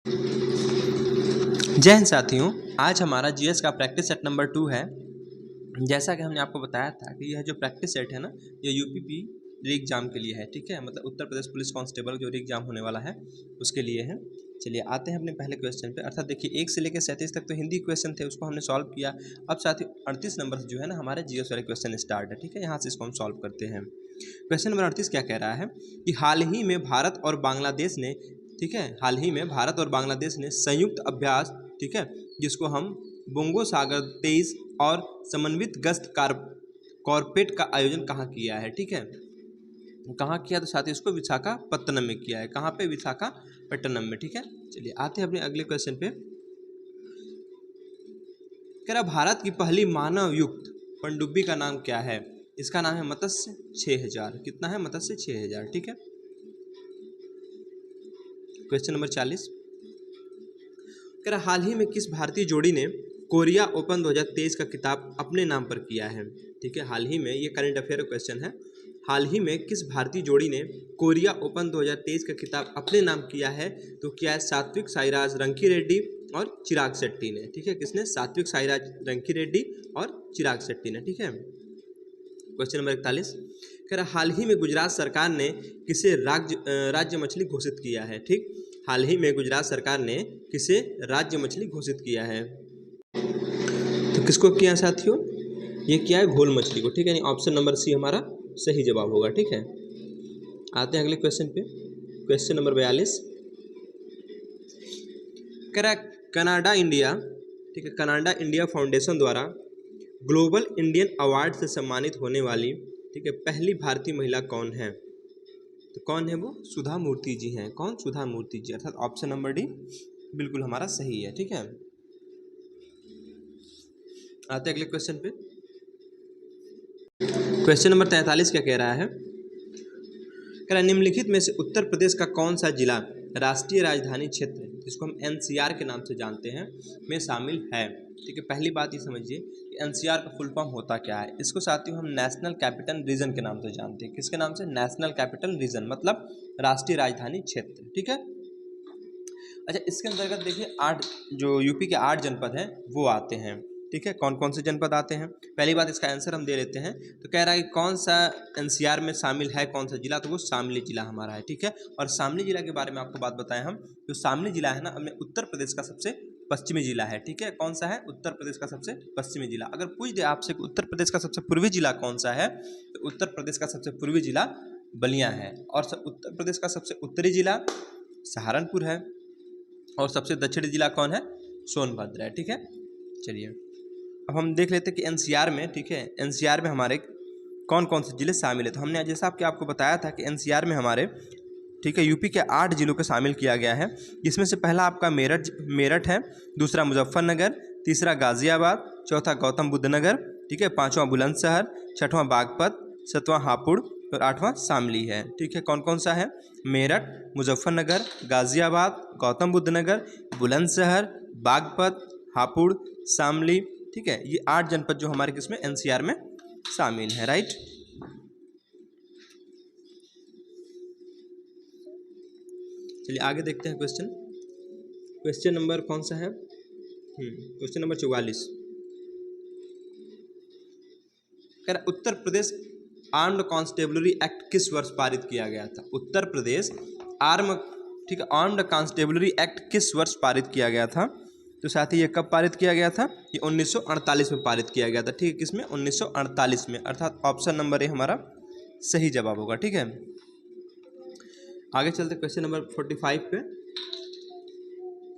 जय हिंद साथियों, आज हमारा जीएस का प्रैक्टिस सेट नंबर 2 है। जैसा कि हमने आपको बताया था कि यह जो प्रैक्टिस सेट है ना, ये यूपीपी री एग्ज़ाम के लिए है। ठीक है, मतलब उत्तर प्रदेश पुलिस कांस्टेबल जो री एग्ज़ाम होने वाला है उसके लिए है। चलिए आते हैं अपने पहले क्वेश्चन पे। अर्थात देखिए 1 से लेकर 37 तक तो हिंदी क्वेश्चन थे, उसको हमने सॉल्व किया। अब साथियों 38 नंबर से जो है ना हमारे जीएस वाले क्वेश्चन स्टार्ट है। ठीक है, यहाँ से इसको हम सॉल्व करते हैं। क्वेश्चन नंबर 38 क्या कह रहा है कि हाल ही में भारत और बांग्लादेश ने, ठीक है, हाल ही में भारत और बांग्लादेश ने संयुक्त अभ्यास, ठीक है, जिसको हम बोंगो सागर 23 और समन्वित गश्त कॉर्पेट का आयोजन कहाँ किया है। ठीक है, कहाँ किया तो साथ ही इसको विशाखापट्टनम में किया है। कहाँ पे? विशाखापट्टनम में। ठीक है, चलिए आते हैं अपने अगले क्वेश्चन पे। कह रहा भारत की पहली मानव युक्त पनडुब्बी का नाम क्या है? इसका नाम है मत्स्य 6000। कितना है? मत्स्य 6000। ठीक है, क्वेश्चन नंबर 40 कह रहा हाल ही में किस भारतीय जोड़ी ने कोरिया ओपन 2023 का खिताब अपने नाम पर किया है? ठीक है, हाल ही में, ये करंट अफेयर क्वेश्चन है। हाल ही में किस भारतीय जोड़ी ने कोरिया ओपन 2023 का खिताब अपने नाम किया है? तो क्या है? सात्विक साईराज रंकीरेड्डी और चिराग शेट्टी ने। ठीक है, किसने? सात्विक साईराज रंकीरेड्डी और चिराग शेट्टी ने। ठीक है, क्वेश्चन नंबर 41 कह रहा हाल ही में गुजरात सरकार ने किसे राज्य मछली घोषित किया है? ठीक, हाल ही में गुजरात सरकार ने किसे राज्य मछली घोषित किया है? तो किसको किया साथियों? ये किया है घोल मछली को। ठीक है, यानी ऑप्शन नंबर सी हमारा सही जवाब होगा। ठीक है, आते हैं अगले क्वेश्चन पे। क्वेश्चन नंबर 42 कह रहा कनाडा इंडिया, ठीक है, कनाडा इंडिया फाउंडेशन द्वारा ग्लोबल इंडियन अवार्ड से सम्मानित होने वाली, ठीक है, पहली भारतीय महिला कौन है? तो कौन है वो? सुधा मूर्ति जी हैं। कौन? सुधा मूर्ति जी। अर्थात ऑप्शन नंबर डी बिल्कुल हमारा सही है। ठीक है, आते अगले क्वेश्चन पे। क्वेश्चन नंबर 43 क्या कह रहा है? कह रहा निम्नलिखित में से उत्तर प्रदेश का कौन सा जिला राष्ट्रीय राजधानी क्षेत्र, जिसको हम एनसीआर के नाम से जानते हैं, में शामिल है? ठीक है, पहली बात ये समझिए कि एनसीआर का फुल फॉर्म होता क्या है। इसको साथियों हम नेशनल कैपिटल रीजन के नाम से जानते हैं। किसके नाम से? नेशनल कैपिटल रीजन, मतलब राष्ट्रीय राजधानी क्षेत्र। ठीक है, अच्छा, इसके अंतर्गत देखिए 8 जो यूपी के 8 जनपद हैं वो आते हैं। ठीक है, कौन कौन से जनपद आते हैं? पहली बात इसका आंसर हम दे लेते हैं। तो कह रहा है कि कौन सा एनसीआर में शामिल है, कौन सा जिला? तो वो शामली जिला हमारा है। ठीक है, और शामली जिला के बारे में आपको बात बताएं हम, जो शामली जिला है ना, अपने उत्तर प्रदेश का सबसे पश्चिमी जिला है। ठीक है, कौन सा है? उत्तर प्रदेश का सबसे पश्चिमी जिला। अगर पूछ दे आपसे कि उत्तर प्रदेश का सबसे पूर्वी जिला कौन सा है, तो उत्तर प्रदेश का सबसे पूर्वी जिला बलिया है। और उत्तर प्रदेश का सबसे उत्तरी जिला सहारनपुर है। और सबसे दक्षिणी जिला कौन है? सोनभद्र है। ठीक है, चलिए अब हम देख लेते हैं कि एनसीआर में, ठीक है, एनसीआर में हमारे कौन कौन से जिले शामिल है। तो हमने जैसा आपको बताया था कि एनसीआर में हमारे, ठीक है, यूपी के 8 जिलों को शामिल किया गया है। इसमें से पहला आपका मेरठ है, दूसरा मुजफ्फरनगर, तीसरा गाजियाबाद, चौथा गौतम बुद्ध नगर, ठीक है, पाँचवां बुलंदशहर, छठवां बागपत, सातवां हापुड़ और 8वां शामली है। ठीक है, कौन कौन सा है? मेरठ, मुजफ्फरनगर, गाजियाबाद, गौतम बुद्ध नगर, बुलंदशहर, बागपत, हापुड़, शामली। ठीक है, ये 8 जनपद जो हमारे किसमें? एनसीआर में शामिल है। राइट, चलिए आगे देखते हैं क्वेश्चन। क्वेश्चन नंबर कौन सा है? क्वेश्चन नंबर 44 कह रहा Uttar Pradesh armed constabulary act किस वर्ष पारित किया गया था? उत्तर प्रदेश ठीक है, आर्म्ड कांस्टेबलरी एक्ट किस वर्ष पारित किया गया था? तो साथ ही ये कब पारित किया गया था? ये 1948 में पारित किया गया था। ठीक है, किसमें? 1948 में। अर्थात ऑप्शन नंबर ए हमारा सही जवाब होगा। ठीक है, आगे चलते क्वेश्चन नंबर 45 पे।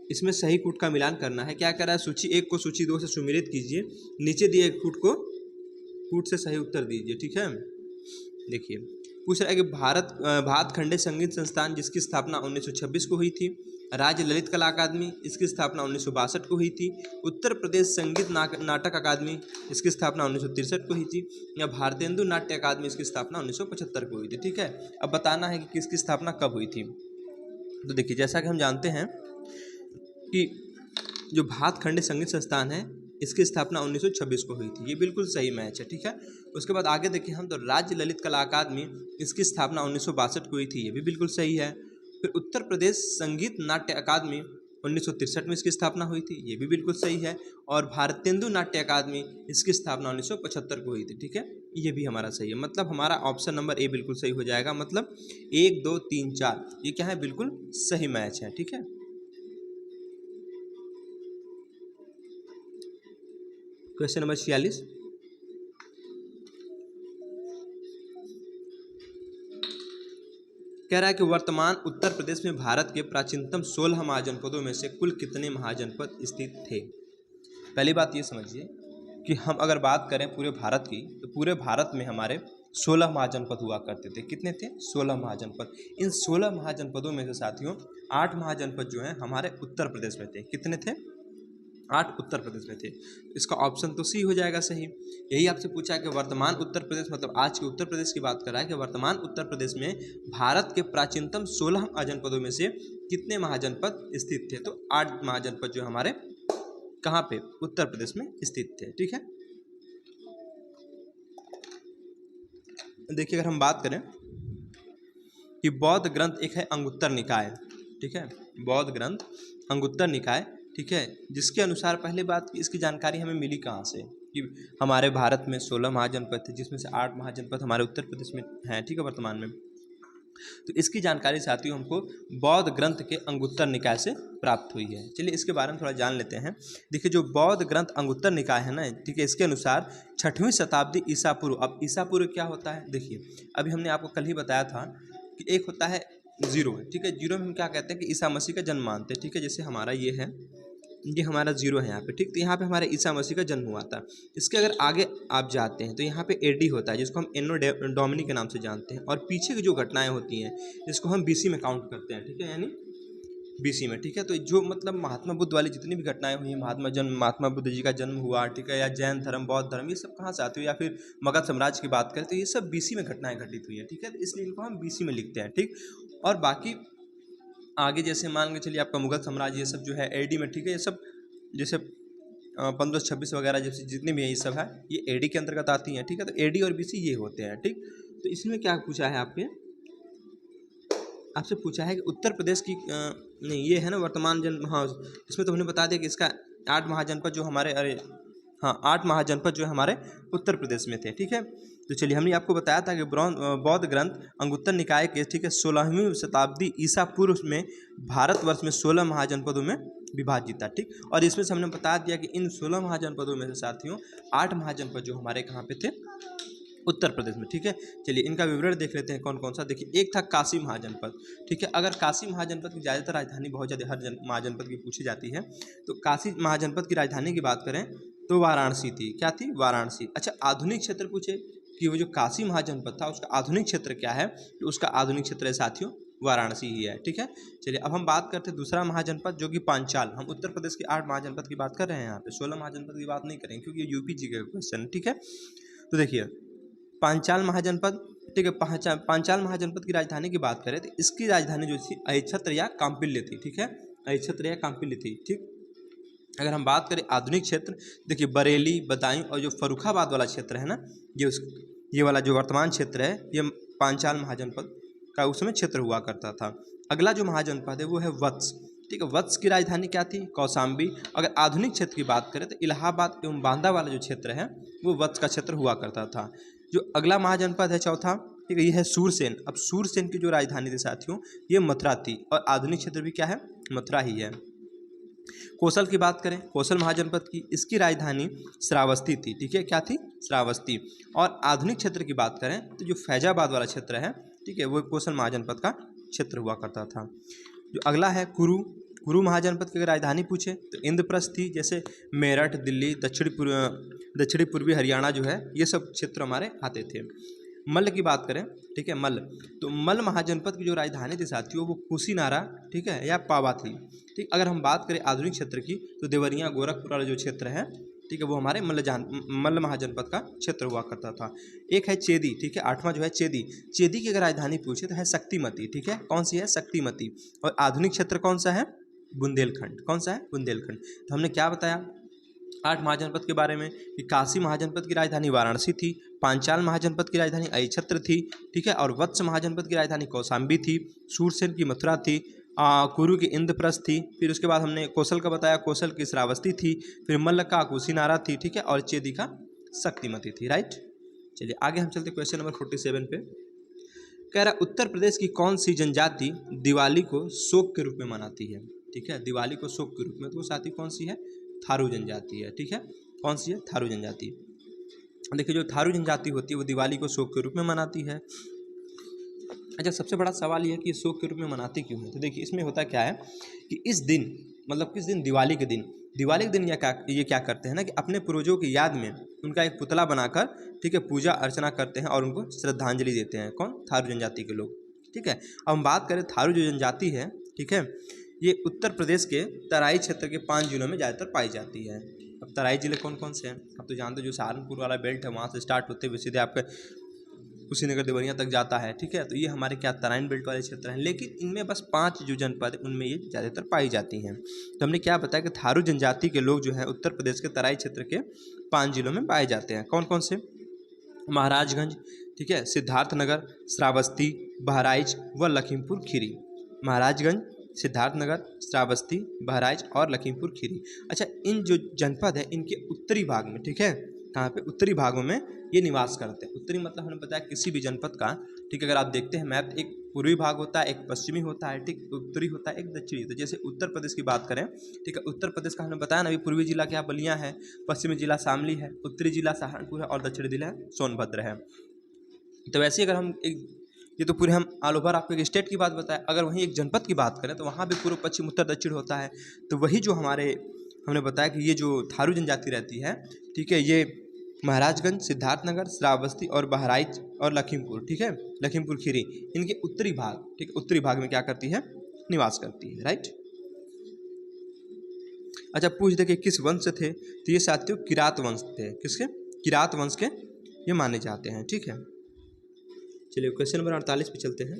इसमें सही कूट का मिलान करना है। क्या कह रहा है? सूची 1 को सूची 2 से सुमेलित कीजिए, नीचे दिए कूट से सही उत्तर दीजिए। ठीक है, देखिए पूछ रहा है कि भातखंडे संगीत संस्थान जिसकी स्थापना 1926 को हुई थी, राज्य ललित कला अकादमी इसकी स्थापना 1962 को हुई थी, उत्तर प्रदेश संगीत नाटक अकादमी इसकी स्थापना 1963 को हुई थी, या भारतेंदु नाट्य अकादमी इसकी स्थापना 1975 को हुई थी। ठीक है, अब बताना है कि किसकी स्थापना कब हुई थी। तो देखिए जैसा कि हम जानते हैं कि जो भातखंडे संगीत संस्थान है इसकी स्थापना 1926 को हुई थी, ये बिल्कुल सही मैच है। ठीक है, उसके बाद आगे देखिए हम, तो राज्य ललित कला अकादमी इसकी स्थापना 1962 को हुई थी, ये भी बिल्कुल सही है। फिर उत्तर प्रदेश संगीत नाट्य अकादमी 1963 में इसकी स्थापना हुई थी, ये भी बिल्कुल सही है। और भारतेंदु नाट्य अकादमी, इसकी स्थापना 1975 को हुई थी, ठीक है, ये भी हमारा सही है। मतलब हमारा ऑप्शन नंबर ए बिल्कुल सही हो जाएगा। मतलब 1 2 3 4 ये क्या है, बिल्कुल सही मैच है, ठीक है। क्वेश्चन नंबर 46, कह रहा है कि वर्तमान उत्तर प्रदेश में भारत के प्राचीनतम 16 महाजनपदों में से कुल कितने महाजनपद स्थित थे। पहली बात ये समझिए कि हम अगर बात करें पूरे भारत की, तो पूरे भारत में हमारे 16 महाजनपद हुआ करते थे। कितने थे? 16 महाजनपद। इन 16 महाजनपदों में से साथियों 8 महाजनपद जो हैं हमारे उत्तर प्रदेश में थे। कितने थे? 8 उत्तर प्रदेश में थे। इसका ऑप्शन तो सी हो जाएगा सही। यही आपसे पूछा है कि वर्तमान उत्तर प्रदेश, मतलब आज के उत्तर प्रदेश की बात कर रहा है कि वर्तमान उत्तर प्रदेश में भारत के प्राचीनतम 16 महाजनपदों में से कितने महाजनपद स्थित थे। तो 8 महाजनपद जो हमारे कहाँ पे, उत्तर प्रदेश में स्थित थे, ठीक है। देखिए अगर हम बात करें कि बौद्ध ग्रंथ एक है अंगुत्तर निकाय, ठीक है, बौद्ध ग्रंथ अंगुत्तर निकाय, ठीक है, जिसके अनुसार पहले बात की इसकी जानकारी हमें मिली कहाँ से कि हमारे भारत में 16 महाजनपद थे, जिसमें से 8 महाजनपद हमारे उत्तर प्रदेश में हैं, ठीक है, वर्तमान में। तो इसकी जानकारी साथियों हमको बौद्ध ग्रंथ के अंगुत्तर निकाय से प्राप्त हुई है। चलिए इसके बारे में थोड़ा जान लेते हैं। देखिए जो बौद्ध ग्रंथ अंगुत्तर निकाय है ना, ठीक है, इसके अनुसार 6वीं शताब्दी ईसा पूर्व। अब ईसा पूर्व क्या होता है, देखिए अभी हमने आपको कल ही बताया था कि एक होता है 0, ठीक है, 0 में हम क्या कहते हैं कि ईसा मसीह का जन्म मानते हैं, ठीक है। जैसे हमारा ये है, ये हमारा 0 है यहाँ पे, ठीक, तो यहाँ पे हमारे ईसा मसीह का जन्म हुआ था। इसके अगर आगे आप जाते हैं तो यहाँ पे एडी होता है, जिसको हम एनो डोमिनी के नाम से जानते हैं। और पीछे की जो घटनाएं होती हैं इसको हम बीसी में काउंट करते हैं, ठीक है, यानी बीसी में, ठीक है। तो जो मतलब महात्मा बुद्ध वाली जितनी भी घटनाएं हुई, महात्मा बुद्ध जी का जन्म हुआ, ठीक है, या जैन धर्म, बौद्ध धर्म, ये सब कहाँ से आती हुई, या फिर मगध साम्राज्य की बात करें तो ये सब बीसी में घटनाएं घटित हुई है, ठीक है, तो इसलिए इनको हम बीसी में लिखते हैं, ठीक। और बाकी आगे जैसे मान के चलिए आपका मुगल साम्राज्य, ये सब जो है एडी में, ठीक है, ये सब जैसे 1526 वगैरह जैसे जितने भी हैं ये सब है, ये एडी के अंतर्गत आती हैं, ठीक है। तो एडी और बीसी ये होते हैं, ठीक। तो इसमें क्या पूछा है आपसे पूछा है कि उत्तर प्रदेश की नहीं, ये है ना वर्तमान जन, हाँ, इसमें तो हमने बता दिया कि इसका 8 महाजनपद जो हमारे, अरे हाँ, 8 महाजनपद जो हमारे उत्तर प्रदेश में थे, ठीक है। तो चलिए हमने आपको बताया था कि बौद्ध ग्रंथ अंगुत्तर निकाय के, ठीक है, 16वीं शताब्दी ईसा पूर्व में भारतवर्ष में 16 महाजनपदों में विभाजित था, ठीक। और इसमें से हमने बता दिया कि इन 16 महाजनपदों में से साथियों 8 महाजनपद जो हमारे कहाँ पे थे, उत्तर प्रदेश में, ठीक है। चलिए इनका विवरण देख लेते हैं कौन कौन सा। देखिए एक था काशी महाजनपद, ठीक है। अगर काशी महाजनपद की ज़्यादातर राजधानी बहुत ज़्यादा हर महाजनपद की पूछी जाती है, तो काशी महाजनपद की राजधानी की बात करें तो वाराणसी थी। क्या थी? वाराणसी। अच्छा आधुनिक क्षेत्र पूछे कि वो जो काशी महाजनपद था उसका आधुनिक क्षेत्र क्या है, तो उसका आधुनिक क्षेत्र है साथियों वाराणसी ही है, ठीक है। चलिए अब हम बात करते हैं दूसरा महाजनपद जो कि पांचाल। हम उत्तर प्रदेश के 8 महाजनपद की बात कर रहे हैं, यहाँ पे 16 महाजनपद की बात नहीं करेंगे क्योंकि ये यूपी जी का क्वेश्चन है, ठीक है। तो देखिए पांचाल महाजनपद, ठीक है, पांचाल महाजनपद की राजधानी की बात करें तो इसकी राजधानी जो थी अहिच्छत्र या कांपिल्य थी, ठीक है, अहिच्छत्र या कांपिल्य थी, ठीक। अगर हम बात करें आधुनिक क्षेत्र, देखिए बरेली, बदायूं और जो फर्रुखाबाद वाला क्षेत्र है ना, ये वाला जो वर्तमान क्षेत्र है ये पांचाल महाजनपद का उसमें क्षेत्र हुआ करता था। अगला जो महाजनपद है वो है वत्स, ठीक है। वत्स की राजधानी क्या थी? कौशाम्बी। अगर आधुनिक क्षेत्र की बात करें तो इलाहाबाद एवं बांदा वाला जो क्षेत्र है वो वत्स का क्षेत्र हुआ करता था। जो अगला महाजनपद है चौथा, ठीक है, ये है सूरसेन। अब सूरसेन की जो राजधानी थी साथियों ये मथुरा थी, और आधुनिक क्षेत्र भी क्या है? मथुरा ही है। कौशल की बात करें, कौशल महाजनपद की, इसकी राजधानी श्रावस्ती थी, ठीक है, क्या थी? श्रावस्ती। और आधुनिक क्षेत्र की बात करें तो जो फैजाबाद वाला क्षेत्र है, ठीक है, वो कौशल महाजनपद का क्षेत्र हुआ करता था। जो अगला है कुरु महाजनपद की अगर राजधानी पूछे तो इंद्रप्रस्थ थी। जैसे मेरठ, दिल्ली, दक्षिणी पूर्वी हरियाणा जो है ये सब क्षेत्र हमारे आते थे। मल्ल की बात करें, ठीक है, मल्ल, तो मल्ल महाजनपद की जो राजधानी थी साथियों वो कुशीनारा, ठीक है, या पावा थी, ठीक। अगर हम बात करें आधुनिक क्षेत्र की तो देवरिया, गोरखपुर वाला जो क्षेत्र है, ठीक है, वो हमारे मल्ल महाजनपद का क्षेत्र हुआ करता था। एक है चेदी, ठीक है, 8वां जो है चेदी की अगर राजधानी पूछे तो है शक्तिमती, ठीक है, कौन सी है? शक्तिमती। और आधुनिक क्षेत्र कौन सा है? बुंदेलखंड। कौन सा है? बुंदेलखंड। तो हमने क्या बताया 8 महाजनपद के बारे में कि काशी महाजनपद की राजधानी वाराणसी थी, पांचाल महाजनपद की राजधानी अहिच्छत्र थी, ठीक है, और वत्स महाजनपद की राजधानी कौशाम्बी थी, सूरसेन की मथुरा थी, कुरु की इंद्रप्रस्थ थी, फिर उसके बाद हमने कौशल का बताया, कौशल की श्रावस्ती थी, फिर मल्ल का कुशीनारा थी, ठीक है, और चेदी का शक्तिमती थी, राइट। चलिए आगे हम चलते क्वेश्चन नंबर 47 पे। कह रहा उत्तर प्रदेश की कौन सी जनजाति दिवाली को शोक के रूप में मनाती है, ठीक है, दिवाली को शोक के रूप में, तो साथी कौन सी है, थारू जनजाति है, ठीक है, कौन सी है, थारू जनजाति। देखिए जो थारू जनजाति होती है वो दिवाली को शोक के रूप में मनाती है। अच्छा, सबसे बड़ा सवाल ये है कि शोक के रूप में मनाती क्यों है। तो देखिए इसमें होता क्या है कि इस दिन, मतलब किस दिन, दिवाली के दिन, दिवाली के दिन ये क्या करते हैं ना कि अपने पूर्वजों की याद में उनका एक पुतला बनाकर, ठीक है, पूजा अर्चना करते हैं और उनको श्रद्धांजलि देते हैं। कौन, थारू जनजाति के लोग, ठीक है। अब हम बात करें थारू जो जनजाति है, ठीक है, ये उत्तर प्रदेश के तराई क्षेत्र के 5 जिलों में ज़्यादातर पाई जाती है। अब तराई जिले कौन कौन से हैं, अब तो जानते हो, जो सहारनपुर वाला बेल्ट है वहाँ से स्टार्ट होते हुए सीधे आपके कुशीनगर देवरिया तक जाता है, ठीक है, तो ये हमारे क्या तराइन बेल्ट वाले क्षेत्र हैं। लेकिन इनमें बस 5 जो जनपद है उनमें ये ज़्यादातर पाई जाती हैं। तो हमने क्या बताया कि थारू जनजाति के लोग जो है उत्तर प्रदेश के तराई क्षेत्र के 5 जिलों में पाए जाते हैं। कौन कौन से, महाराजगंज, ठीक है, सिद्धार्थनगर, श्रावस्ती, बहराइच व लखीमपुर खीरी। महाराजगंज, सिद्धार्थनगर, श्रावस्ती, बहराइच और लखीमपुर खीरी। अच्छा, इन जो जनपद है इनके उत्तरी भाग में, ठीक है, कहाँ पे, उत्तरी भागों में ये निवास करते हैं। उत्तरी मतलब हमने बताया किसी भी जनपद का, ठीक है, अगर आप देखते हैं मैप, एक पूर्वी भाग होता है, एक पश्चिमी होता है, ठीक, उत्तरी होता है, एक दक्षिणी। तो जैसे उत्तर प्रदेश की बात करें, ठीक है, उत्तर प्रदेश का हमने बताया ना, अभी पूर्वी जिला क्या, बलिया है, पश्चिमी जिला शामली है, उत्तरी जिला सहारनपुर है और दक्षिणी जिला सोनभद्र है। तो वैसे अगर हम एक, ये तो पूरे हम ऑल ओवर आपको एक स्टेट की बात बताया, अगर वहीं एक जनपद की बात करें तो वहाँ भी पूर्व पश्चिम उत्तर दक्षिण होता है। तो वही जो हमारे हमने बताया कि ये जो थारू जनजाति रहती है, ठीक है, ये महाराजगंज, सिद्धार्थनगर, श्रावस्ती और बहराइच और लखीमपुर, ठीक है, लखीमपुर खीरी, इनके उत्तरी भाग, ठीक, उत्तरी भाग में क्या करती है, निवास करती है, राइट। अच्छा, पूछ दे कि किस वंश से थे, तो ये साथियों किरात वंश थे। किसके, किरात वंश के ये माने जाते हैं, ठीक है। चलिए क्वेश्चन नंबर 48 पे चलते हैं।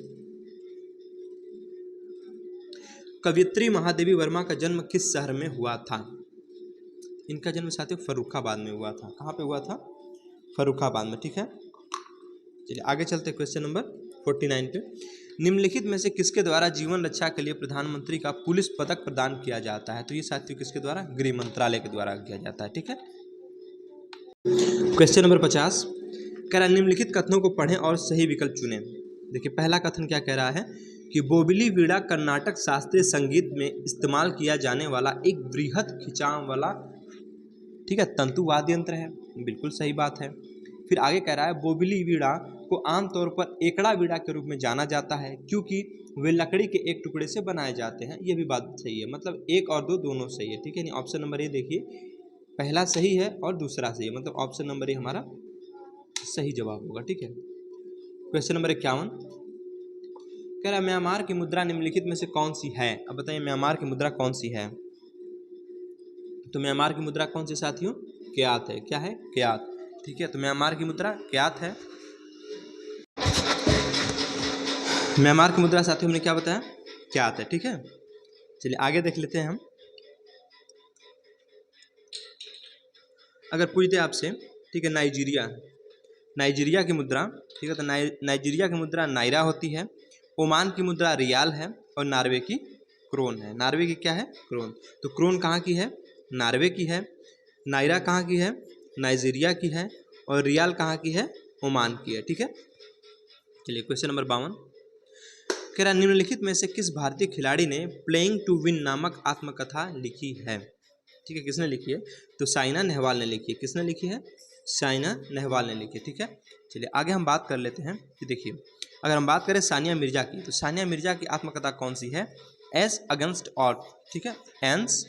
कवयित्री महादेवी वर्मा का जन्म किस शहर में हुआ था। इनका जन्म साथियों फर्रुखाबाद में हुआ था। कहाँ पे हुआ था, फर्रुखाबाद में, ठीक है। चलिए आगे चलते हैं क्वेश्चन नंबर 49 पे। निम्नलिखित में से किसके द्वारा जीवन रक्षा के लिए प्रधानमंत्री का पुलिस पदक प्रदान किया जाता है। तो ये साथियों किसके द्वारा, गृह मंत्रालय के द्वारा किया जाता है, ठीक है। क्वेश्चन नंबर 50 कह रहा है निम्नलिखित कथनों को पढ़ें और सही विकल्प चुनें। देखिए पहला कथन क्या कह रहा है कि बोबिली वीणा कर्नाटक शास्त्रीय संगीत में इस्तेमाल किया जाने वाला एक वृहद खिंचाव वाला, ठीक है, तंतु वाद्य यंत्र है। बिल्कुल सही बात है। फिर आगे कह रहा है बोबिली वीणा को आमतौर पर एकड़ा वीणा के रूप में जाना जाता है क्योंकि वे लकड़ी के एक टुकड़े से बनाए जाते हैं। ये भी बात सही है, मतलब 1 और 2 दोनों सही है, ठीक है। ऑप्शन नंबर ए देखिए, पहला सही है और दूसरा सही है, मतलब ऑप्शन नंबर ए हमारा सही जवाब होगा, ठीक है। क्वेश्चन नंबर 51 कह रहा है म्यांमार की मुद्रा निम्नलिखित में से कौन सी है। अब बताइए म्यांमार की मुद्रा कौन सी है। तो म्यांमार की मुद्रा कौन सी साथियों, क्यात है। क्या है, क्यात, ठीक है। तो म्यांमार की मुद्रा क्यात है। म्यांमार की मुद्रा साथियों हमने क्या बताया, क्यात है, ठीक है। चलिए आगे देख लेते हैं हम। अगर पूछ दे आपसे, ठीक है, नाइजीरिया की मुद्रा, ठीक है, तो नाइजीरिया की मुद्रा नायरा होती है। ओमान की मुद्रा रियाल है और नॉर्वे की क्रोन है। नॉर्वे की क्या है, क्रोन। तो क्रोन कहाँ की है, नॉर्वे की है। नायरा कहाँ की है, नाइजीरिया की है। और रियाल कहाँ की है, ओमान की है, ठीक है। चलिए क्वेश्चन नंबर 52 कह रहा निम्नलिखित में से किस भारतीय खिलाड़ी ने प्लेइंग टू विन नामक आत्मकथा लिखी है। ठीक है, किसने लिखी है, तो साइना नेहवाल ने लिखी है। किसने लिखी है, साइना नेहवाल ने लिखी है, ठीक है। चलिए आगे हम बात कर लेते हैं कि देखिए अगर हम बात करें सानिया मिर्जा की, तो सानिया मिर्जा की आत्मकथा कौन सी है, एस अगेंस्ट ऑड, ठीक है, एंस,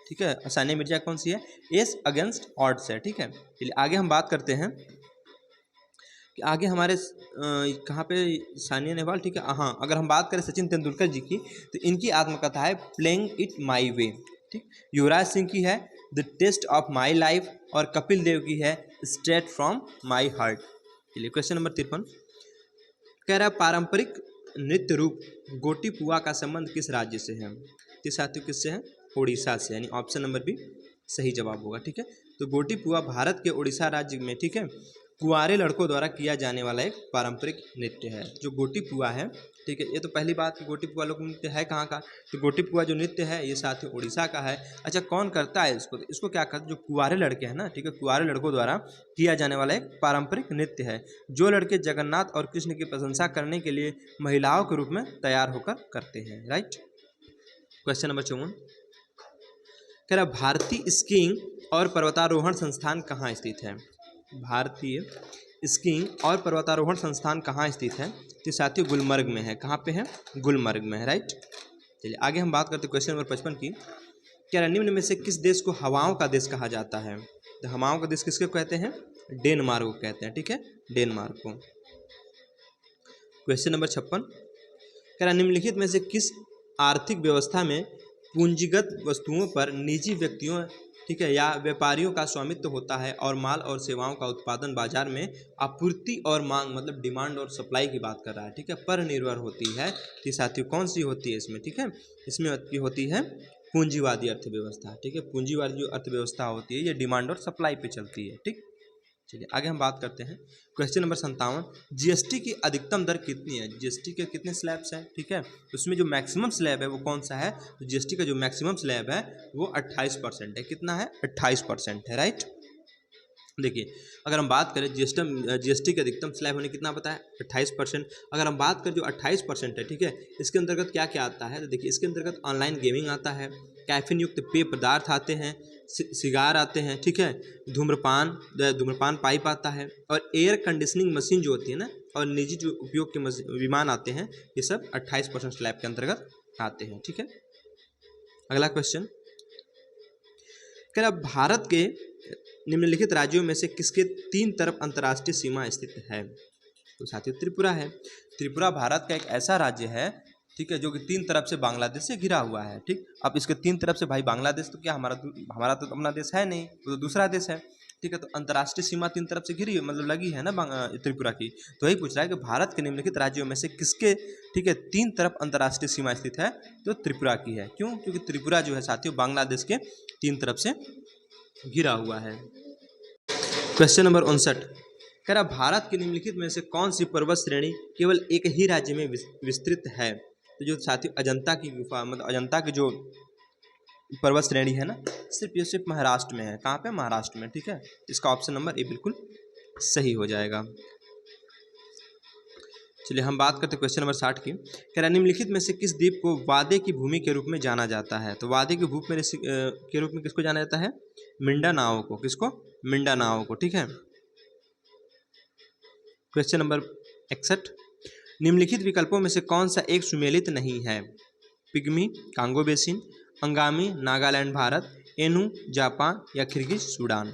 ठीक है। सानिया मिर्जा कौन सी है, एस अगेंस्ट ऑड्स है, ठीक है। चलिए आगे हम बात करते हैं कि आगे हमारे कहाँ पे सानिया नेहवाल, ठीक है। हाँ, अगर हम बात करें सचिन तेंदुलकर जी की, तो इनकी आत्मकथा है प्लेइंग इट माई वे, ठीक। युवराज सिंह की है the test of my life और कपिल देव की है स्ट्रेट फ्रॉम माई हार्ट। चलिए क्वेश्चन नंबर 53 कह रहा है पारंपरिक नृत्य रूप गोटी पुआ का संबंध किस राज्य से है। तो साथियों किससे है, उड़ीसा से, यानी ऑप्शन नंबर बी सही जवाब होगा, ठीक है। तो गोटी पुआ भारत के उड़ीसा राज्य में, ठीक है, कुंवारे लड़कों द्वारा किया जाने वाला एक पारंपरिक नृत्य है। जो गोटी पुआ है, ठीक है, ये तो पहली बात कि गोटी पुआ लोक नृत्य है कहाँ का, तो गोटी पुआ जो नृत्य है ये साथियों उड़ीसा का है। अच्छा, कौन करता है इसको, तो इसको क्या करते हैं, जो कुंवारे लड़के हैं ना, ठीक है, कुंवारे लड़कों द्वारा किया जाने वाला एक पारंपरिक नृत्य है, जो लड़के जगन्नाथ और कृष्ण की प्रशंसा करने के लिए महिलाओं के रूप में तैयार होकर करते हैं। राइट। क्वेश्चन नंबर 54 कह रहा भारतीय स्कीइंग और पर्वतारोहण संस्थान कहाँ स्थित है। भारतीय स्कीइंग और पर्वतारोहण संस्थान कहाँ स्थित है, तो साथियों गुलमर्ग में है। कहाँ पे है, गुलमर्ग में है। राइट। चलिए आगे हम बात करते हैं क्वेश्चन नंबर 55 की। क्या निम्न में से किस देश को हवाओं का देश कहा जाता है, तो हवाओं का देश किसको कहते हैं, डेनमार्क को कहते हैं। ठीक है, डेनमार्क को। क्वेश्चन नंबर 56 क्या निम्नलिखित में से किस आर्थिक व्यवस्था में पूंजीगत वस्तुओं पर निजी व्यक्तियों, ठीक है, या व्यापारियों का स्वामित्व होता है और माल और सेवाओं का उत्पादन बाजार में आपूर्ति और मांग, मतलब डिमांड और सप्लाई की बात कर रहा है, ठीक है, पर निर्भर होती है। तो साथियों कौन सी होती है इसमें, ठीक है, इसमें होती है पूंजीवादी अर्थव्यवस्था। ठीक है, पूंजीवादी जो अर्थव्यवस्था होती है ये डिमांड और सप्लाई पे चलती है। ठीक, चलिए आगे हम बात करते हैं क्वेश्चन नंबर 57 जीएसटी की अधिकतम दर कितनी है। जीएसटी के कितने स्लैब्स हैं, ठीक है, उसमें जो मैक्सिमम स्लैब है वो कौन सा है, तो जीएसटी का जो मैक्सिमम स्लैब है वो 28% है। कितना है, 28% है। राइट। देखिए अगर हम बात करें जीएसटी के अधिकतम स्लैब होने कितना पता है, 28%। अगर हम बात करें जो 28% है, ठीक है, इसके अंतर्गत क्या क्या आता है, तो देखिए इसके अंतर्गत ऑनलाइन गेमिंग आता है, कैफीन युक्त पेय पदार्थ आते हैं, सिगार आते हैं, ठीक है, धूम्रपान पाइप आता है, और एयर कंडीशनिंग मशीन जो होती है ना, और निजी जो उपयोग के विमान आते हैं, ये सब 28% स्लैब के अंतर्गत आते हैं। ठीक है, अगला क्वेश्चन क्या भारत के निम्नलिखित राज्यों में से किसके 3 तरफ अंतर्राष्ट्रीय सीमा स्थित है, तो साथियों त्रिपुरा है। त्रिपुरा भारत का एक ऐसा राज्य है, ठीक है, जो कि 3 तरफ से बांग्लादेश से घिरा हुआ है। ठीक, अब इसके 3 तरफ से भाई बांग्लादेश तो क्या हमारा तो अपना देश है नहीं, वो तो दूसरा देश है। ठीक है, तो अंतर्राष्ट्रीय सीमा 3 तरफ से घिरी, मतलब लगी है ना त्रिपुरा की। तो वही पूछ रहा है कि भारत के निम्नलिखित राज्यों में से किसके, ठीक है, 3 तरफ अंतर्राष्ट्रीय सीमा स्थित है, तो त्रिपुरा की है। क्यों, क्योंकि त्रिपुरा जो है साथियों बांग्लादेश के 3 तरफ से घिरा हुआ है। क्वेश्चन नंबर 59 कह रहा भारत के निम्नलिखित में से कौन सी पर्वत श्रेणी केवल एक ही राज्य में विस्तृत है, तो जो साथियों अजंता की गुफा, मतलब अजंता की जो पर्वत श्रेणी है ना, सिर्फ महाराष्ट्र में है। कहाँ पे, महाराष्ट्र में। ठीक है, इसका ऑप्शन नंबर ए बिल्कुल सही हो जाएगा। चलिए हम बात करते हैं क्वेश्चन नंबर 60 की। कह रहा निम्नलिखित में से किस द्वीप को वादे की भूमि के रूप में जाना जाता है, तो वादे की भूमि के रूप में किसको जाना जाता है, मिंडानाओ को। किसको, मिंडानाओ को। ठीक है, क्वेश्चन नंबर 61 निम्नलिखित विकल्पों में से कौन सा एक सुमेलित नहीं है, pygmy Congo basin, Angami Nagaland Bharat, Inu Japan, या खिर्गिज सूडान।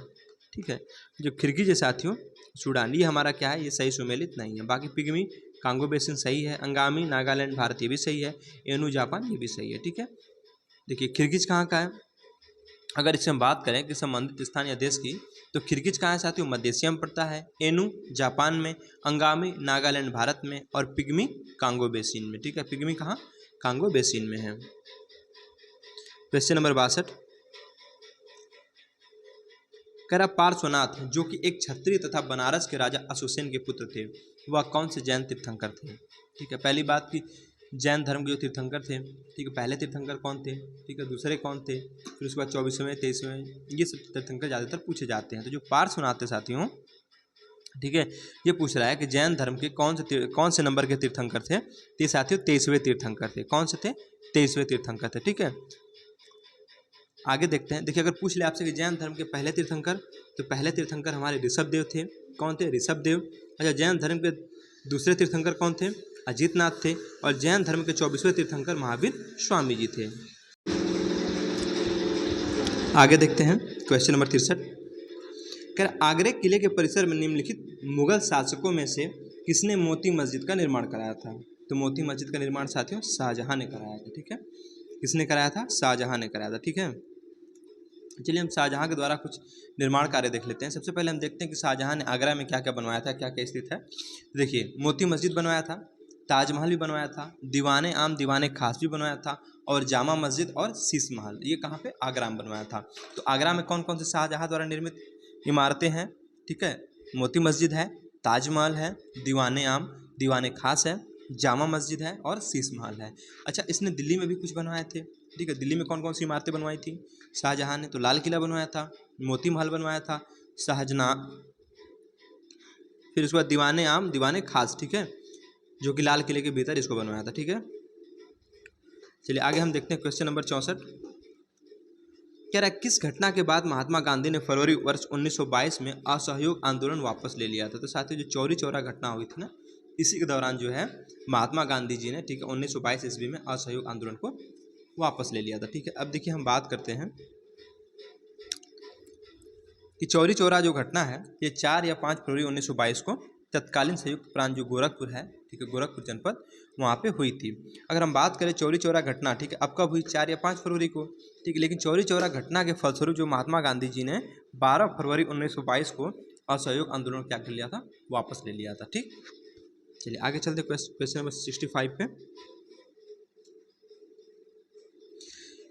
ठीक है, जो खिर्गिज है साथियों सूडान, ये हमारा क्या है, ये सही सुमेलित नहीं है। बाकी पिग्मी कांगो बेसिन सही है, अंगामी नागालैंड भारत ये भी सही है, एनू जापान ये भी सही है। ठीक है, देखिए खिर्गिज कहाँ का है, अगर इससे हम बात करें कि संबंधित स्थान या देश की, तो खिर्गिज कहाँ है साथियों, मध्य एशिया में पड़ता है, एनू जापान में, अंगामी नागालैंड भारत में, और पिग्मी कांगो बेसिन में। ठीक है, पिग्मी कहाँ, कांगो बेसिन में है। क्वेश्चन नंबर 62 कह रहा पार्श्वनाथ जो कि एक क्षत्रिय तथा बनारस के राजा अशोकसेन के पुत्र थे, वह कौन से जैन तीर्थंकर थे। ठीक है, पहली बात कि जैन धर्म के जो तीर्थंकर थे, ठीक है, पहले तीर्थंकर कौन थे, ठीक है, दूसरे कौन थे, फिर उसके बाद 24वें 23वें, ये सब तीर्थंकर ज़्यादातर पूछे जाते हैं। तो जो पार्श्वनाथ थे साथियों, ठीक है, ये पूछ रहा है कि जैन धर्म के कौन से नंबर के तीर्थंकर थे, तो ये साथियों 23वें तीर्थंकर थे। कौन से थे, 23वें तीर्थंकर थे। ठीक है, आगे देखते हैं। देखिए अगर पूछ ले आपसे कि जैन धर्म के पहले तीर्थंकर, तो पहले तीर्थंकर हमारे ऋषभ देव थे। कौन थे, ऋषभ देव। अच्छा, जैन धर्म के दूसरे तीर्थंकर कौन थे, अजीतनाथ थे। और जैन धर्म के 24वें तीर्थंकर महावीर स्वामी जी थे। आगे देखते हैं क्वेश्चन नंबर 63 कह आगरे किले के परिसर में निम्नलिखित मुगल शासकों में से किसने मोती मस्जिद का निर्माण कराया था, तो मोती मस्जिद का निर्माण साथियों शाहजहां ने कराया था। ठीक है, किसने कराया था, शाहजहां ने कराया था। ठीक है, चलिए हम शाहजहां के द्वारा कुछ निर्माण कार्य देख लेते हैं। सबसे पहले हम देखते हैं कि शाहजहां ने आगरा में क्या क्या बनवाया था, क्या क्या स्थित है। तो देखिए मोती मस्जिद बनवाया था, ताजमहल भी बनवाया था, दीवाने आम दीवाने खास भी बनवाया था, और जामा मस्जिद और शीश महल, ये कहाँ पे, आगरा में बनवाया था। तो आगरा में कौन कौन से शाहजहां द्वारा निर्मित इमारतें हैं, ठीक है, मोती मस्जिद है, ताजमहल है, दीवाने आम, दीवाने खास है, जामा मस्जिद है और शीश महल है। अच्छा, इसने दिल्ली में भी कुछ बनवाए थे। ठीक है, दिल्ली में कौन कौन सी इमारतें बनवाई थी? शाहजहां ने तो लाल किला बनवाया था, मोती महल बनवाया था, शाहजहां, फिर उसके बाद दीवाने आम, दीवाने खास, ठीक है, जो कि लाल किले के भीतर इसको बनवाया था। ठीक है, चलिए आगे हम देखते हैं क्वेश्चन नंबर 64। कह रहा है किस घटना के बाद महात्मा गांधी ने फरवरी वर्ष 1922 में असहयोग आंदोलन वापस ले लिया था? तो साथियों, जो चौरी चौरा घटना हुई थी ना, इसी के दौरान जो है महात्मा गांधी जी ने, ठीक है, 1922 ईस्वी में असहयोग आंदोलन को वापस ले लिया था। ठीक है, अब देखिए हम बात करते हैं कि चौरी चौरा जो घटना है ये 4 या 5 फरवरी 1922 को तत्कालीन संयुक्त प्रांत जो गोरखपुर है, ठीक है, गोरखपुर जनपद, वहाँ पे हुई थी। अगर हम बात करें चौरी चौरा घटना, ठीक है, अब कब हुई? 4 या 5 फरवरी को। ठीक है, लेकिन चौरी चौरा घटना के फलस्वरूप जो महात्मा गांधी जी ने 12 फरवरी 1922 को असहयोग आंदोलन क्या कर लिया था? वापस ले लिया था। ठीक, चलिए आगे चलते क्वेश्चन नंबर 65 पे।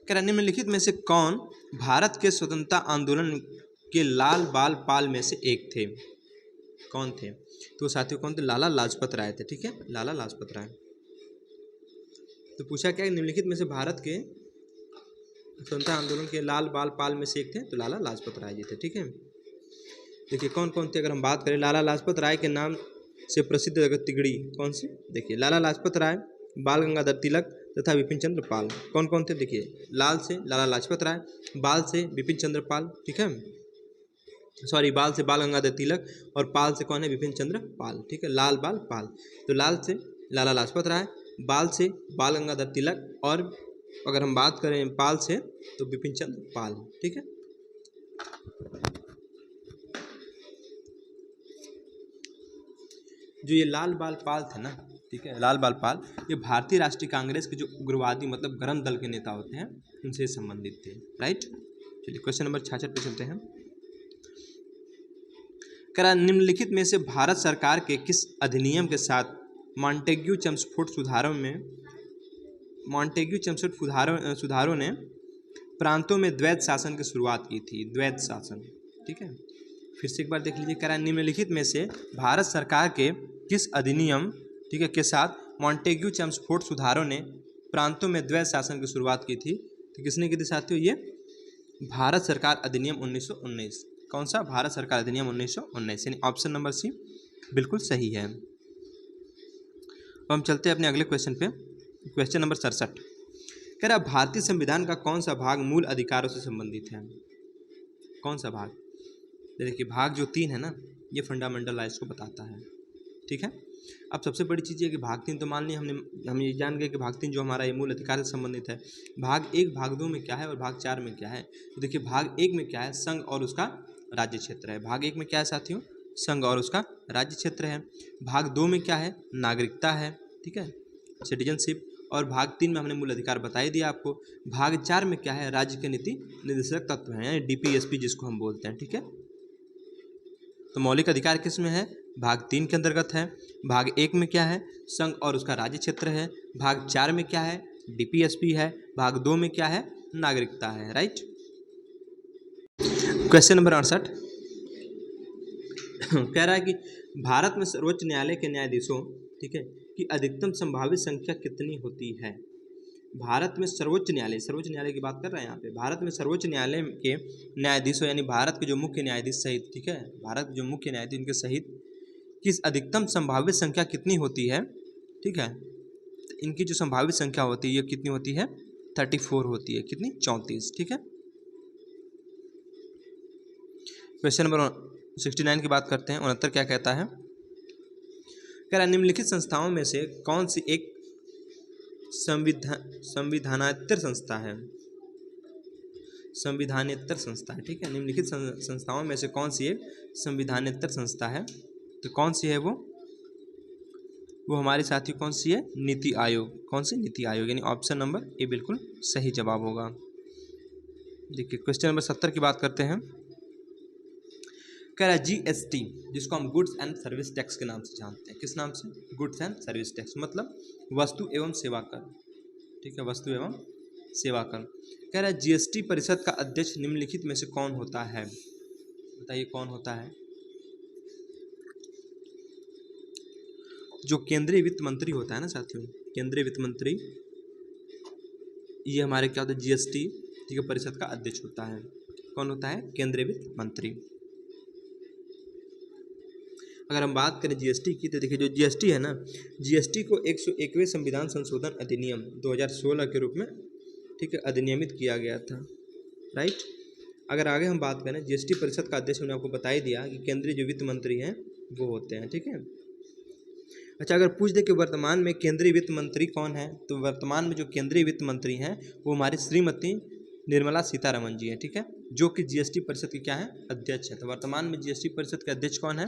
कह निम्नलिखित में से कौन भारत के स्वतंत्रता आंदोलन के लाल बाल पाल में से एक थे? कौन थे? तो साथियों कौन थे? लाला लाजपत राय थे। ठीक है, लाला लाजपत राय। तो पूछा क्या, निम्नलिखित में से भारत के स्वतंत्रता आंदोलन के लाल बाल पाल में से एक थे? तो लाला लाजपत राय जी थे। ठीक है, देखिए कौन कौन थे। अगर हम बात करें लाला लाजपत राय के नाम से प्रसिद्ध जगह तिगड़ी कौन सी? देखिए लाला लाजपत राय, बाल गंगाधर तिलक तथा विपिन चंद्र पाल। कौन कौन थे? देखिए लाल से लाला लाजपत राय, बाल से विपिन चंद्र पाल, ठीक है, सॉरी, बाल से बाल गंगाधर तिलक और पाल से कौन है? विपिन चंद्र पाल। ठीक है, लाल बाल पाल। तो लाल से लाला लाजपत राय, बाल से बाल गंगाधर तिलक और अगर हम बात करें पाल से तो विपिन चंद्र पाल। ठीक है, जो ये लाल बाल पाल थे ना, ठीक है, लाल बाल पाल, ये भारतीय राष्ट्रीय कांग्रेस के जो उग्रवादी मतलब गरम दल के नेता होते हैं उनसे संबंधित थे। राइट, चलिए क्वेश्चन नंबर 66 पे चलते हैं। कह निम्नलिखित में से भारत सरकार के किस अधिनियम के साथ मॉन्टेग्यू चम्सफोर्ड सुधारों ने प्रांतों में द्वैत शासन की शुरुआत की थी? द्वैत शासन। ठीक है, फिर से एक बार देख लीजिए। कह रहा है निम्नलिखित में से भारत सरकार के किस अधिनियम, ठीक है, के साथ मॉन्टेग्यू चम्सफोर्ड सुधारों ने प्रांतों में द्वैत शासन की शुरुआत की थी? तो किसने की थी साथियों? ये भारत सरकार अधिनियम 1919। कौन सा? भारत सरकार अधिनियम 1919, यानी ऑप्शन नंबर सी बिल्कुल सही है। अब हम चलते हैं अपने अगले क्वेश्चन पे, क्वेश्चन नंबर 67। कह रहा भारतीय संविधान का कौन सा भाग मूल अधिकारों से संबंधित है? कौन सा भाग? देखिए भाग जो 3 है ना, ये फंडामेंटल राइट्स को बताता है। ठीक है, अब सबसे बड़ी चीज़ ये कि भाग 3 तो मान लिया हम ये जान गए कि भाग 3 जो हमारा ये मूल अधिकार से संबंधित है। भाग 1, भाग 2 में क्या है और भाग 4 में क्या है? तो देखिए भाग 1 में क्या है? संघ और उसका राज्य क्षेत्र है। भाग 1 में क्या है साथियों? संघ और उसका राज्य क्षेत्र है। भाग 2 में क्या है? नागरिकता है, ठीक है, सिटीजनशिप। और भाग 3 में हमने मूल अधिकार बता ही दिया आपको। भाग 4 में क्या है? राज्य के नीति निर्देशक तत्व हैं, यानी DPSP जिसको हम बोलते हैं। ठीक है, तो मौलिक अधिकार किस में है? भाग 3 के अंतर्गत है। भाग 1 में क्या है? संघ और उसका राज्य क्षेत्र है। भाग 4 में क्या है? DPSP है। भाग 2 में क्या है? नागरिकता है। राइट, क्वेश्चन नंबर 68 कह रहा है कि भारत में सर्वोच्च न्यायालय के न्यायाधीशों, ठीक है, की अधिकतम संभावित संख्या कितनी होती है? भारत में सर्वोच्च न्यायालय की बात कर रहे हैं यहाँ पे। भारत में सर्वोच्च न्यायालय के न्यायाधीशों, यानी भारत के जो मुख्य न्यायाधीश सहित, ठीक है, भारत के जो मुख्य न्यायाधीश उनके सहित किस अधिकतम संभावित संख्या कितनी होती है? ठीक है, तो इनकी जो संभावित संख्या होती है ये कितनी होती है? 34 होती है। कितनी? 34। ठीक है, क्वेश्चन नंबर 69 की बात करते हैं। 69 क्या कहता है? कह रहा निम्नलिखित संस्थाओं में से कौन सी एक संविधानेतर संस्था है? संविधानेतर संस्था है। ठीक है, निम्नलिखित संस्थाओं में से कौन सी एक संविधानेतर संस्था है? तो कौन सी है वो हमारे साथी कौन सी है? नीति आयोग। कौन सी? नीति आयोग, यानी ऑप्शन नंबर ए बिल्कुल सही जवाब होगा। देखिए क्वेश्चन नंबर 70 की बात करते हैं। कह रहा है GST, जिसको हम गुड्स एंड सर्विस टैक्स के नाम से जानते हैं। किस नाम से? गुड्स एंड सर्विस टैक्स, मतलब वस्तु एवं सेवा कर। ठीक है, वस्तु एवं सेवा कर। कह रहा है GST परिषद का अध्यक्ष निम्नलिखित में से कौन होता है? बताइए कौन होता है? जो केंद्रीय वित्त मंत्री होता है ना साथियों, केंद्रीय वित्त मंत्री, ये हमारे क्या होता है, जीएसटी ठीक है परिषद का अध्यक्ष होता है। कौन होता है, केंद्रीय वित्त मंत्री। अगर हम बात करें जीएसटी की तो देखिए जो जीएसटी है ना, जीएसटी को 101वें संविधान संशोधन अधिनियम 2016 के रूप में ठीक है अधिनियमित किया गया था, राइट। अगर आगे हम बात करें जीएसटी परिषद का अध्यक्ष, मैंने आपको बता ही दिया कि केंद्रीय जो वित्त मंत्री हैं वो होते हैं, ठीक है। अच्छा, अगर पूछ दे कि वर्तमान में केंद्रीय वित्त मंत्री कौन है, तो वर्तमान में जो केंद्रीय वित्त मंत्री हैं वो हमारी श्रीमती निर्मला सीतारमण जी हैं, ठीक है, जो कि जीएसटी परिषद की क्या है, अध्यक्ष है। तो वर्तमान में जीएसटी परिषद के अध्यक्ष कौन है,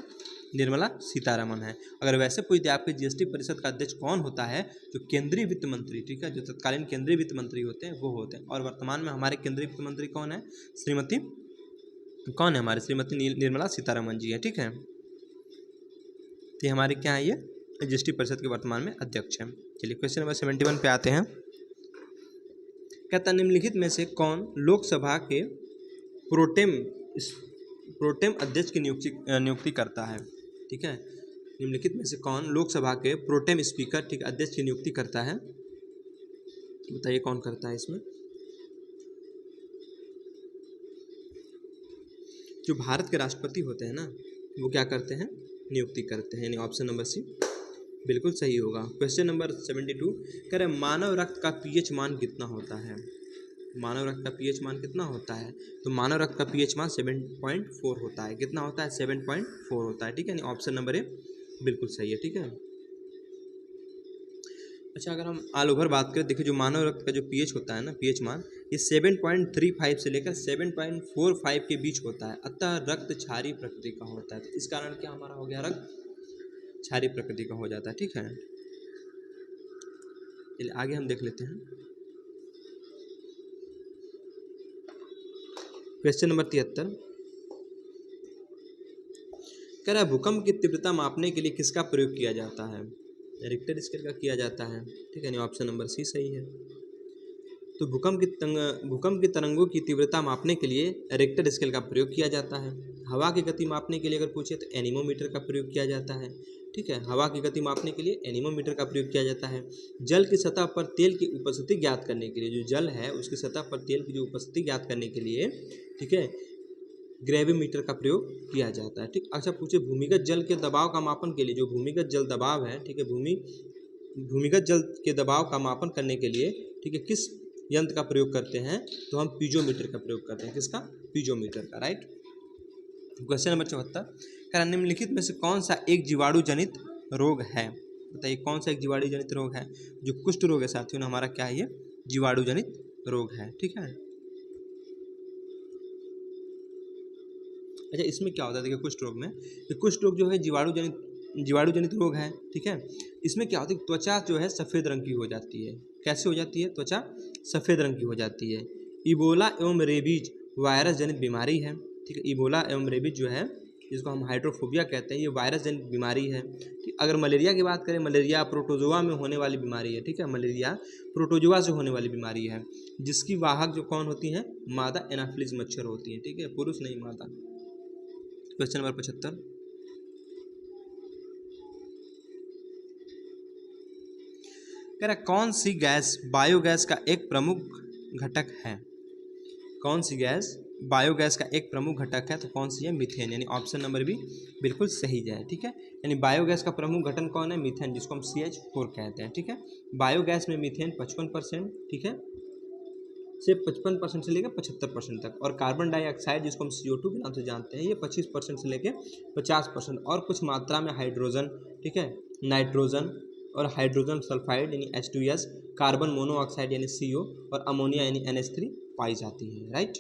निर्मला सीतारमण है। अगर वैसे पूछ दे आपके जीएसटी परिषद का अध्यक्ष कौन होता है, जो केंद्रीय वित्त मंत्री, ठीक है, जो तत्कालीन केंद्रीय वित्त मंत्री होते हैं वो होते हैं। और वर्तमान में हमारे केंद्रीय वित्त मंत्री कौन है, हमारी श्रीमती निर्मला सीतारमण जी है, ठीक है। तो हमारे क्या है, ये जीएसटी परिषद के वर्तमान में अध्यक्ष हैं। चलिए क्वेश्चन नंबर 71 पे आते हैं। कहता निम्नलिखित में से कौन लोकसभा के प्रोटेम अध्यक्ष की नियुक्ति करता है, ठीक है। निम्नलिखित में से कौन लोकसभा के प्रोटेम स्पीकर ठीक अध्यक्ष की नियुक्ति करता है, बताइए कौन करता है इसमें। जो भारत के राष्ट्रपति होते हैं ना, वो क्या करते हैं, नियुक्ति करते हैं, यानी ऑप्शन नंबर सी बिल्कुल सही होगा। क्वेश्चन नंबर 72 कह रहे मानव रक्त का पीएच मान कितना होता है, मानव रक्त का पीएच मान कितना होता है, तो मानव रक्त का पीएच मान 7.4 होता है। कितना होता है, 7.4 होता है, ठीक है, यानी ऑप्शन नंबर ए बिल्कुल सही है, ठीक है। अच्छा, अगर हम ऑल ओवर बात करें, देखिए जो मानव रक्त का जो पीएच होता है ना, पीएच मान ये 7.35 से लेकर 7.45 के बीच होता है। अतः रक्त क्षारीय प्रकृति का होता है। तो इस कारण क्या हमारा हो गया, रक्त क्षारीय प्रकृति का हो जाता है, ठीक है। चलिए आगे हम देख लेते हैं। क्वेश्चन नंबर 73 कह रहा है भूकंप की तीव्रता मापने के लिए किसका प्रयोग किया जाता है, रिक्टर स्केल का किया जाता है, ठीक है, ऑप्शन नंबर सी सही है। तो भूकंप की तरंगों की तीव्रता मापने के लिए रिक्टर स्केल का प्रयोग किया जाता है। हवा की गति मापने के लिए अगर पूछे तो एनीमोमीटर का प्रयोग किया जाता है, ठीक है, हवा की गति मापने के लिए एनीमोमीटर का प्रयोग किया जाता है। जल की सतह पर तेल की उपस्थिति ज्ञात करने के लिए, जो जल है उसकी सतह पर तेल की जो उपस्थिति ज्ञात करने के लिए, ठीक है, ग्रेविमीटर का प्रयोग किया जाता है, ठीक। अच्छा, पूछे भूमिगत जल के दबाव का मापन के लिए, जो भूमिगत जल दबाव है, ठीक है, भूमिगत जल के दबाव का मापन करने के लिए, ठीक है, किस यंत्र का प्रयोग करते हैं, तो हम पीजोमीटर का प्रयोग करते हैं। किसका, पीजोमीटर का, राइट। क्वेश्चन नंबर 74 निम्नलिखित में से कौन सा एक जीवाणु जनित रोग है, बताइए कौन सा एक जीवाणु जनित रोग है। जो कुष्ठ रोग है साथियों, हमारा क्या है, ये जीवाणु जनित रोग है, ठीक है। अच्छा, इसमें क्या होता है, देखिए कुष्ठ रोग में, कुष्ठ रोग जो है जीवाणु जनित रोग है, ठीक है। इसमें क्या होता है, त्वचा जो है सफ़ेद रंग की हो जाती है। कैसे हो जाती है, त्वचा सफ़ेद रंग की हो जाती है। इबोला एवं रेबीज वायरस जनित बीमारी है, ठीक है। इबोला एवं रेबीज जो है, जिसको हम हाइड्रोफोबिया कहते हैं, ये वायरस जनित बीमारी है, ठीक। अगर मलेरिया की बात करें, मलेरिया प्रोटोजोआ में होने वाली बीमारी है, ठीक है, मलेरिया प्रोटोजोआ से होने वाली बीमारी है, जिसकी वाहक जो कौन होती है, मादा एनाफिलिस मच्छर होती है, ठीक है, पुरुष नहीं मादा। क्वेश्चन नंबर 75 कह रहा कौन सी गैस बायोगैस का एक प्रमुख घटक है, कौन सी गैस बायोगैस का एक प्रमुख घटक है, तो कौन सी है, मीथेन, यानी ऑप्शन नंबर भी बिल्कुल सही है, ठीक है। यानी बायोगैस का प्रमुख घटक कौन है, मीथेन, जिसको हम CH4 कहते हैं, ठीक है। बायोगैस में मीथेन 55%, ठीक है, से 55% से लेकर 75% तक, और कार्बन डाइऑक्साइड जिसको हम CO2 के नाम से जानते हैं, ये 25% से लेकर 50%, और कुछ मात्रा में हाइड्रोजन, ठीक है, नाइट्रोजन और हाइड्रोजन सल्फाइड यानी H2S, कार्बन मोनोऑक्साइड यानी CO, और अमोनिया यानी NH3 पाई जाती है, राइट।